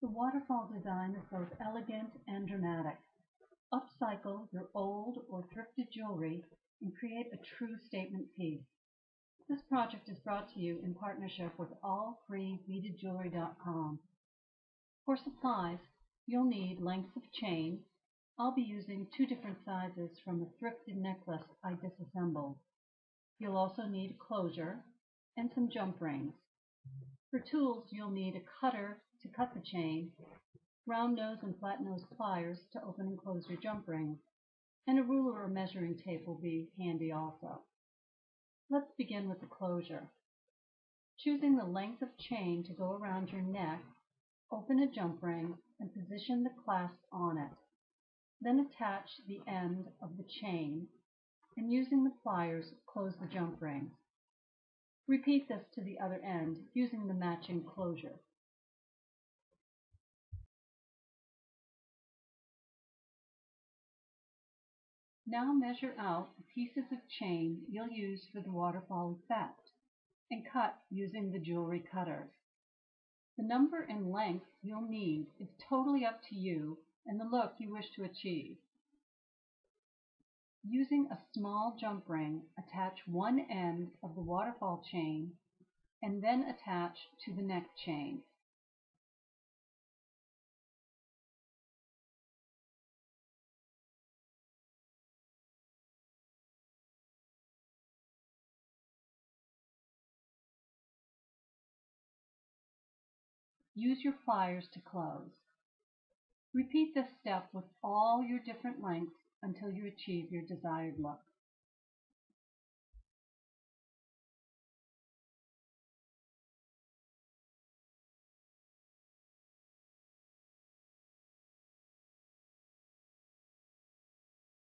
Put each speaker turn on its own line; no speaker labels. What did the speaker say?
The waterfall design is both elegant and dramatic. Upcycle your old or thrifted jewelry and create a true statement piece. This project is brought to you in partnership with AllFreeBeadedJewelry.com. For supplies, you'll need lengths of chain. I'll be using two different sizes from a thrifted necklace I disassembled. You'll also need a closure and some jump rings. For tools, you'll need a cutter to cut the chain, round nose and flat nose pliers to open and close your jump rings, and a ruler or measuring tape will be handy also. Let's begin with the closure. Choosing the length of chain to go around your neck, open a jump ring and position the clasp on it. Then attach the end of the chain and using the pliers, close the jump rings. Repeat this to the other end using the matching closure. Now measure out the pieces of chain you'll use for the waterfall effect and cut using the jewelry cutters. The number and length you'll need is totally up to you and the look you wish to achieve. Using a small jump ring, attach one end of the waterfall chain and then attach to the neck chain. Use your pliers to close. Repeat this step with all your different lengths until you achieve your desired look.